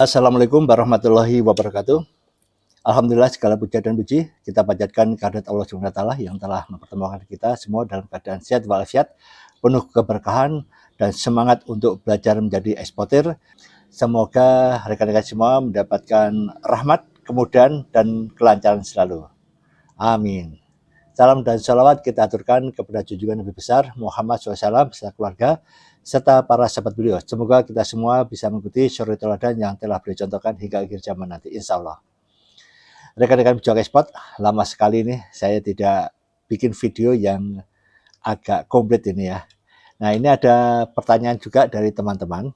Assalamualaikum warahmatullahi wabarakatuh. Alhamdulillah segala puja dan puji kita panjatkan kehadirat Allah Subhanahu wa taala yang telah mempertemukan kita semua dalam keadaan sehat walafiat, penuh keberkahan dan semangat untuk belajar menjadi eksportir. Semoga rekan-rekan semua mendapatkan rahmat, kemudahan dan kelancaran selalu. Amin. Salam dan salawat kita aturkan kepada junjungan Nabi besar Muhammad SAW beserta keluarga serta para sahabat beliau. Semoga kita semua bisa mengikuti syuri teladan yang telah beliau contohkan hingga akhir zaman nanti, insya Allah. Rekan-rekan pejuang ekspor, lama sekali nih saya tidak bikin video yang agak komplit ini ya. Nah, ini ada pertanyaan juga dari teman-teman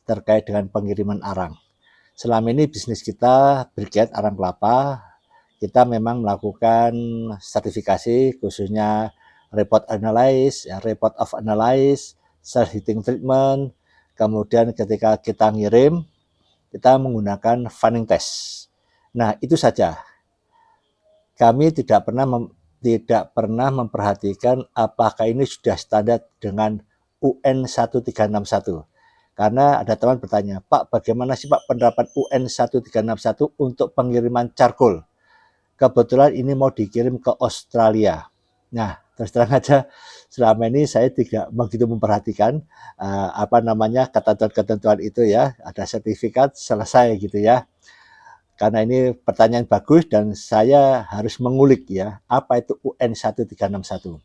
terkait dengan pengiriman arang. Selama ini bisnis kita briket arang kelapa, kita memang melakukan sertifikasi khususnya report analysis, report of analysis, self heating treatment. Kemudian ketika kita ngirim, kita menggunakan fanning test. Nah, itu saja. Kami tidak pernah memperhatikan apakah ini sudah standar dengan UN 1361. Karena ada teman bertanya, Pak, bagaimana sih Pak penerapan UN 1361 untuk pengiriman charcoal? Kebetulan ini mau dikirim ke Australia. Nah, terus terang aja selama ini saya tidak begitu memperhatikan ketentuan-ketentuan itu ya. Ada sertifikat selesai gitu ya. Karena ini pertanyaan bagus dan saya harus mengulik ya, apa itu UN 1361.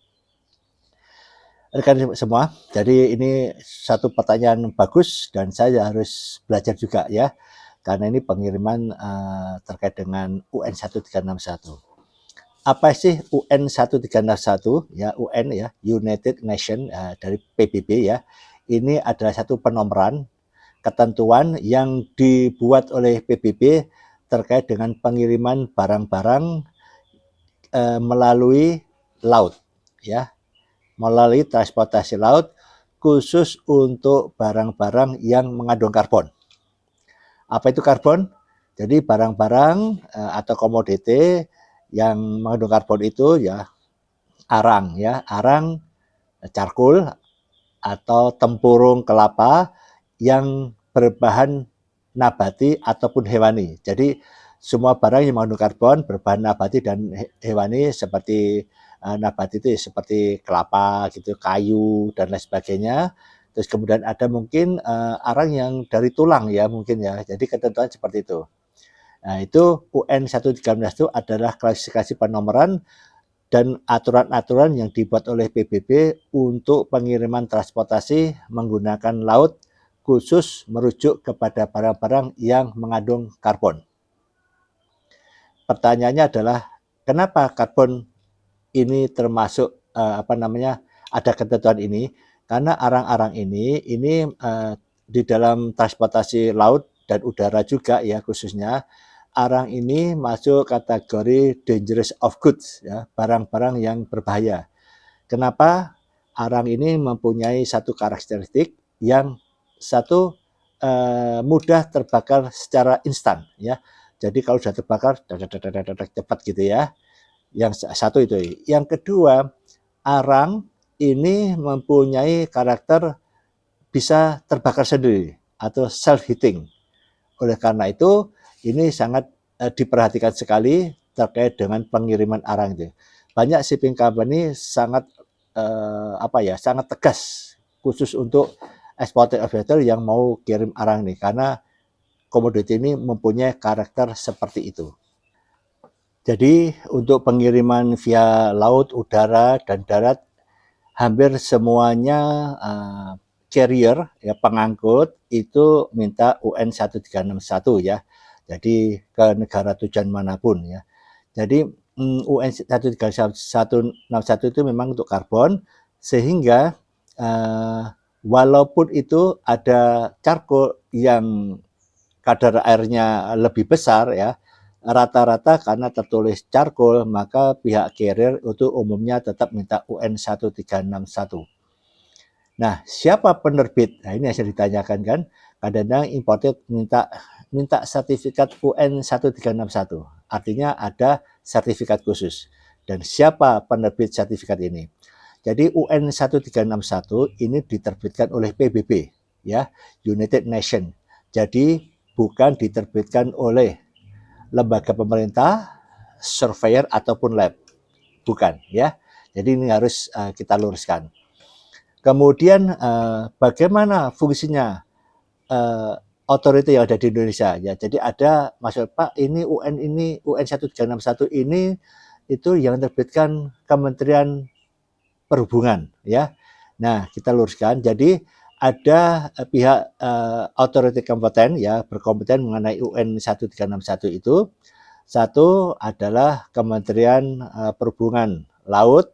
Rekan semua, jadi ini satu pertanyaan bagus dan saya harus belajar juga ya. Karena ini pengiriman terkait dengan UN 1361. Apa sih UN 1361 ya, UN ya, United Nations dari PBB ya. Ini adalah satu penomoran ketentuan yang dibuat oleh PBB terkait dengan pengiriman barang-barang melalui laut ya, melalui transportasi laut khusus untuk barang-barang yang mengandung karbon. Apa itu karbon? Jadi barang-barang atau komoditi yang mengandung karbon itu ya arang, charcoal atau tempurung kelapa yang berbahan nabati ataupun hewani. Jadi semua barang yang mengandung karbon berbahan nabati dan hewani seperti nabati itu seperti kelapa gitu, kayu dan lain sebagainya. Terus kemudian ada mungkin arang yang dari tulang ya mungkin ya. Jadi ketentuan seperti itu. Nah, itu UN 1361 itu adalah klasifikasi penomoran dan aturan-aturan yang dibuat oleh PBB untuk pengiriman transportasi menggunakan laut khusus merujuk kepada barang-barang yang mengandung karbon. Pertanyaannya adalah kenapa karbon ini termasuk ada ketentuan ini? Karena arang-arang ini di dalam transportasi laut dan udara juga ya khususnya arang ini masuk kategori dangerous of goods ya, barang-barang yang berbahaya. Kenapa? Arang ini mempunyai satu karakteristik yang satu mudah terbakar secara instan ya. Jadi kalau sudah terbakar cepat gitu ya. Yang satu itu. Yang kedua, arang ini mempunyai karakter bisa terbakar sendiri atau self heating. Oleh karena itu, ini sangat diperhatikan sekali terkait dengan pengiriman arang itu. Banyak shipping company sangat sangat tegas khusus untuk eksportir yang mau kirim arang nih karena komoditi ini mempunyai karakter seperti itu. Jadi untuk pengiriman via laut, udara dan darat hampir semuanya carrier ya pengangkut itu minta UN 1361 ya. Jadi ke negara tujuan manapun ya. Jadi UN 1361 itu memang untuk karbon sehingga walaupun itu ada charcoal yang kadar airnya lebih besar ya, rata-rata karena tertulis charcoal maka pihak carrier itu umumnya tetap minta UN 1361. Nah, siapa penerbit? Nah, ini yang saya ditanyakan kan. Kadang-kadang importer minta sertifikat UN 1361. Artinya ada sertifikat khusus. Dan siapa penerbit sertifikat ini? Jadi UN 1361 ini diterbitkan oleh PBB ya, United Nations. Jadi bukan diterbitkan oleh lembaga pemerintah, surveyor ataupun lab, bukan ya. Jadi ini harus kita luruskan. Kemudian bagaimana fungsinya otoriti yang ada di Indonesia ya. Jadi ada maksud Pak ini UN 1361 ini itu yang terbitkan Kementerian Perhubungan ya. Nah, kita luruskan. Jadi ada pihak otoriti kompeten ya berkompeten mengenai UN 1361 itu. Satu adalah Kementerian Perhubungan Laut,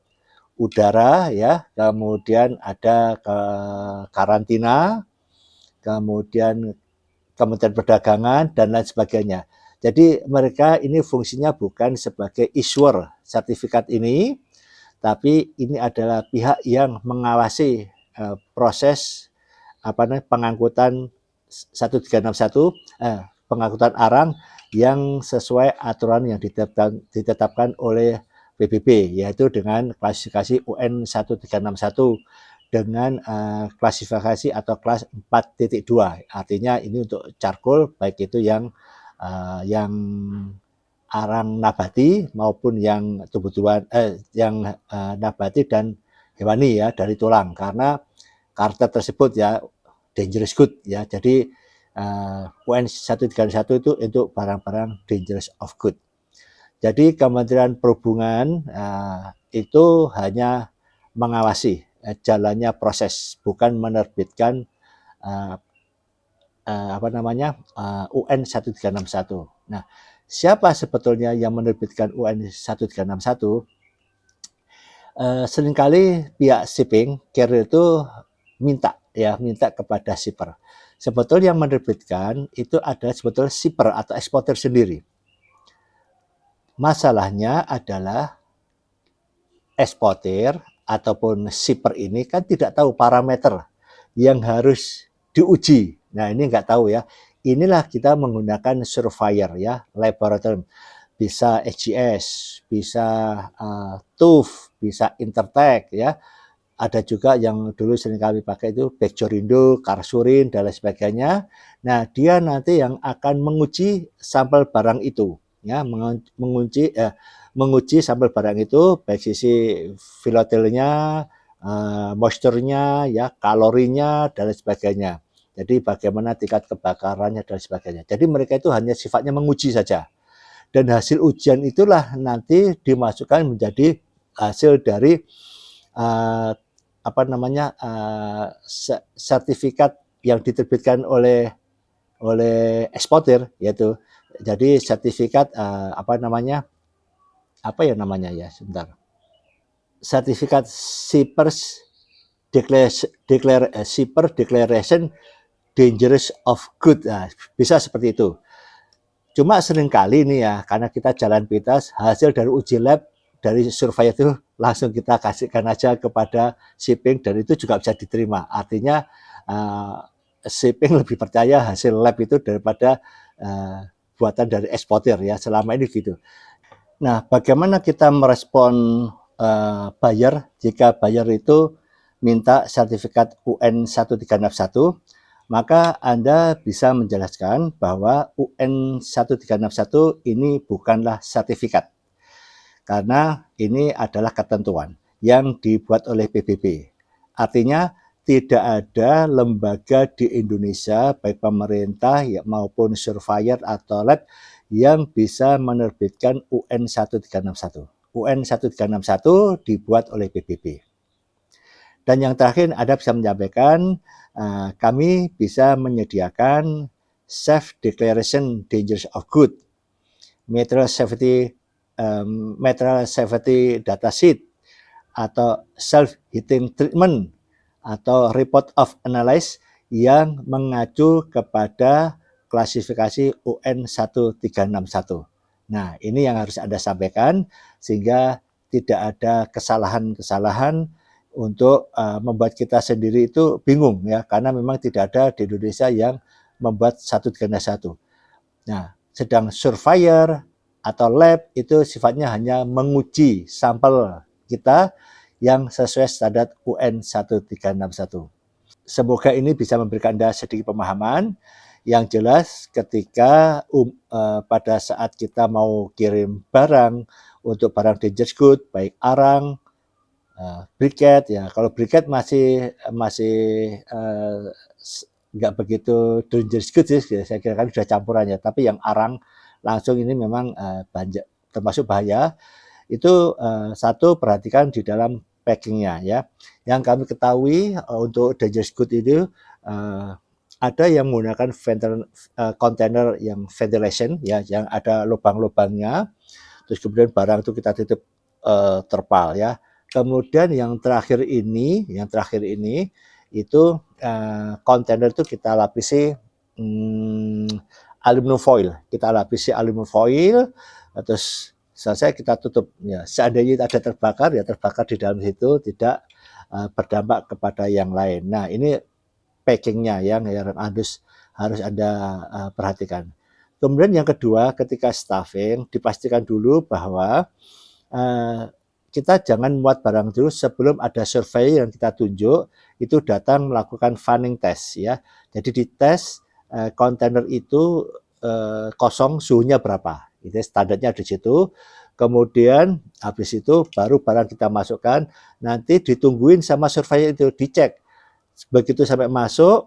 Udara ya, kemudian ada karantina, kemudian Kementerian Perdagangan dan lain sebagainya. Jadi mereka ini fungsinya bukan sebagai issuer sertifikat ini, tapi ini adalah pihak yang mengawasi proses pengangkutan 1361 pengangkutan arang yang sesuai aturan yang ditetapkan oleh PBB, yaitu dengan klasifikasi UN 1361 dengan klasifikasi atau kelas 4.2. Artinya ini untuk charcoal, baik itu yang arang nabati maupun yang tumbuh-tumbuhan yang nabati dan hewani ya dari tulang, karena karakter tersebut ya dangerous good ya. Jadi UN 1361 itu untuk barang-barang dangerous of good. Jadi Kementerian Perhubungan itu hanya mengawasi jalannya proses, bukan menerbitkan UN 1361. Nah, siapa sebetulnya yang menerbitkan UN 1361? Seringkali pihak shipping carrier itu minta kepada shipper. Sebetulnya yang menerbitkan itu adalah sebetulnya shipper atau eksportir sendiri. Masalahnya adalah eksportir ataupun shipper ini kan tidak tahu parameter yang harus diuji. Nah, ini nggak tahu ya. Inilah kita menggunakan surveyor ya, laboratorium. Bisa HGS, bisa TÜV, bisa Intertek ya. Ada juga yang dulu sering kami pakai itu Bejorindo, Karsurin, dan lain sebagainya. Nah, dia nanti yang akan menguji sampel barang itu ya, menguji sampel barang itu baik sisi volatilnya, moisturnya, ya, kalorinya dan lain sebagainya. Jadi bagaimana tingkat kebakarannya dan sebagainya. Jadi mereka itu hanya sifatnya menguji saja. Dan hasil ujian itulah nanti dimasukkan menjadi hasil dari sertifikat yang diterbitkan oleh eksportir, yaitu jadi sertifikat sertifikat Shippers Declaration Dangerous of Good, bisa seperti itu. Cuma seringkali nih ya, karena kita jalan pintas, hasil dari uji lab dari survei itu langsung kita kasihkan aja kepada shipping dan itu juga bisa diterima. Artinya shipping lebih percaya hasil lab itu daripada buatan dari eksportir ya, selama ini gitu. Nah, bagaimana kita merespon buyer jika buyer itu minta sertifikat UN 1361? Maka Anda bisa menjelaskan bahwa UN 1361 ini bukanlah sertifikat, karena ini adalah ketentuan yang dibuat oleh PBB. Artinya tidak ada lembaga di Indonesia, baik pemerintah maupun surveyor atau lab, yang bisa menerbitkan UN 1361. UN 1361 dibuat oleh PBB. Dan yang terakhir, Anda bisa menyampaikan, kami bisa menyediakan Self Declaration Dangerous of Good, Material Safety Data Sheet, atau Self Heating Treatment, atau Report of Analysis yang mengacu kepada klasifikasi UN 1361. Nah, ini yang harus Anda sampaikan sehingga tidak ada kesalahan-kesalahan untuk membuat kita sendiri itu bingung ya, karena memang tidak ada di Indonesia yang membuat 1361. Nah, sedang surveyor atau lab itu sifatnya hanya menguji sampel kita yang sesuai standar UN 1361. Semoga ini bisa memberikan Anda sedikit pemahaman. Yang jelas ketika pada saat kita mau kirim barang untuk barang dangerous good, baik arang, briket ya. Kalau briket masih nggak begitu dangerous good sih, saya kira kan sudah campurannya. Tapi yang arang langsung ini memang termasuk bahaya. Itu satu, perhatikan di dalam packingnya ya. Yang kami ketahui untuk dangerous good itu ada yang menggunakan container yang ventilation ya, yang ada lubang-lubangnya. Terus kemudian barang itu kita tutup terpal ya. Kemudian yang terakhir ini itu kontainer itu kita lapisi aluminium foil. Kita lapisi aluminium foil, terus selesai kita tutup. Ya, seandainya ada terbakar, ya terbakar di dalam situ, tidak berdampak kepada yang lain. Nah, ini packingnya yang harus Anda perhatikan. Kemudian yang kedua, ketika stuffing, dipastikan dulu bahwa kita jangan muat barang dulu sebelum ada survei yang kita tunjuk, itu datang melakukan fanning test ya. Jadi dites kontainer itu kosong, suhunya berapa. Itu standarnya di situ. Kemudian habis itu baru barang kita masukkan, nanti ditungguin sama surveyor itu, dicek. Begitu sampai masuk,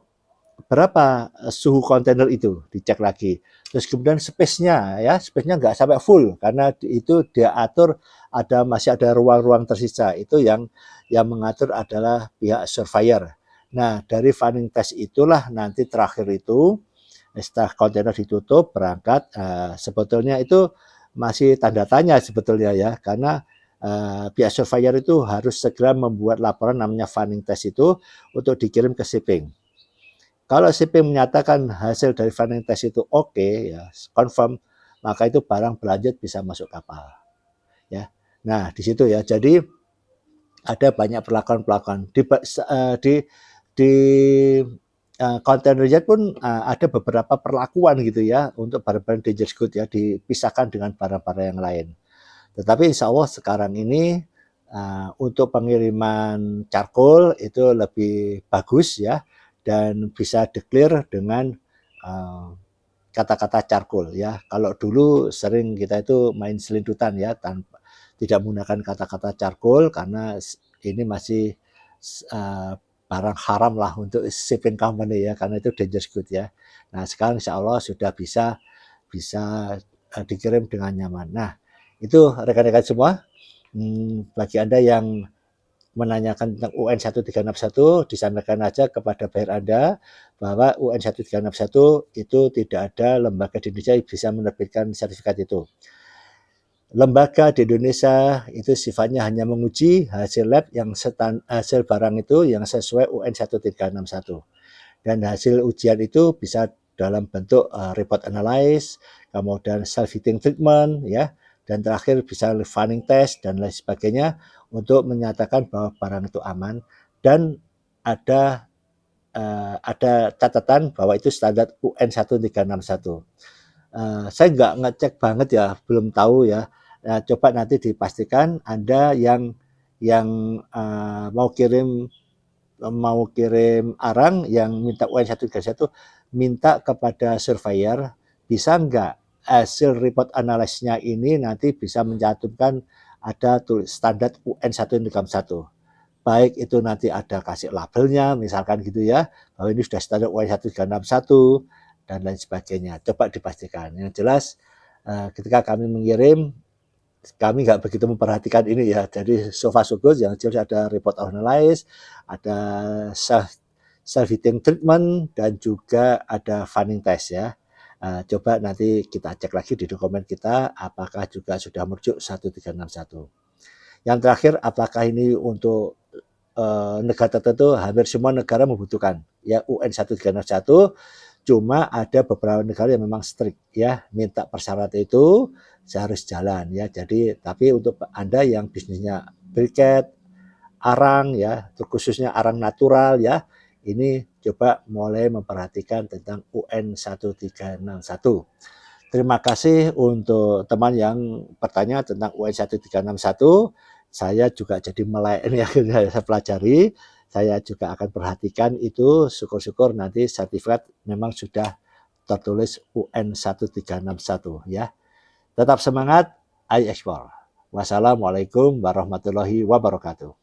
berapa suhu kontainer itu, dicek lagi. Terus kemudian space-nya ya, space-nya nggak sampai full karena itu dia atur masih ada ruang-ruang tersisa. Itu yang mengatur adalah pihak surveyor. Nah, dari fanning test itulah nanti terakhir itu setelah kontainer ditutup berangkat, sebetulnya itu masih tanda tanya sebetulnya ya, karena pihak surveyor itu harus segera membuat laporan namanya fanning test itu untuk dikirim ke shipping. Kalau shipping menyatakan hasil dari fanning test itu oke, ya confirm, maka itu barang berlanjut bisa masuk kapal. Ya, nah di situ ya. Jadi ada banyak perlakuan-perlakuan di container jet pun ada beberapa perlakuan gitu ya untuk barang-barang dangerous good ya, dipisahkan dengan barang-barang yang lain. Tetapi insya Allah sekarang ini untuk pengiriman charcoal itu lebih bagus ya, dan bisa declare dengan kata-kata charcoal ya. Kalau dulu sering kita itu main selindutan ya, tidak menggunakan kata-kata charcoal karena ini masih barang haram lah untuk shipping company ya, karena itu dangerous good ya. Nah sekarang insya Allah sudah bisa dikirim dengan nyaman. Nah itu rekan-rekan semua, bagi Anda yang menanyakan tentang UN 1361, disampaikan aja kepada buyer Anda bahwa UN 1361 itu tidak ada lembaga di Indonesia yang bisa menerbitkan sertifikat itu. Lembaga di Indonesia itu sifatnya hanya menguji hasil lab yang hasil barang itu yang sesuai UN 1361. Dan hasil ujian itu bisa dalam bentuk report analysis, kemudian self-heating treatment ya, dan terakhir bisa fanning test dan lain sebagainya untuk menyatakan bahwa barang itu aman, dan ada catatan bahwa itu standar UN 1361. Saya nggak ngecek banget ya, belum tahu ya. Coba nanti dipastikan Anda yang mau kirim arang yang minta UN 1361, minta kepada surveyor, bisa nggak hasil report analisisnya ini nanti bisa mencantumkan ada standar UN 1361. Baik itu nanti ada kasih labelnya, misalkan gitu ya, bahwa ini sudah standar UN 1361 dan lain sebagainya. Coba dipastikan. Yang jelas ketika kami mengirim, kami nggak begitu memperhatikan ini ya. Jadi so far so good, yang jelas ada report analysis, ada self-heating treatment, dan juga ada fanning test ya. Coba nanti kita cek lagi di dokumen kita apakah juga sudah merujuk 1361. Yang terakhir, apakah ini untuk negara tertentu? Hampir semua negara membutuhkan ya UN 1361. Cuma ada beberapa negara yang memang strict ya, minta persyaratan itu seharus jalan ya. Jadi tapi untuk Anda yang bisnisnya briket, arang ya, khususnya arang natural ya, ini coba mulai memperhatikan tentang UN 1361. Terima kasih untuk teman yang bertanya tentang UN 1361. Saya juga jadi melek ini akhirnya saya pelajari. Saya juga akan perhatikan itu, syukur-syukur nanti sertifikat memang sudah tertulis UN 1361 ya. Tetap semangat, I explore. Wassalamualaikum warahmatullahi wabarakatuh.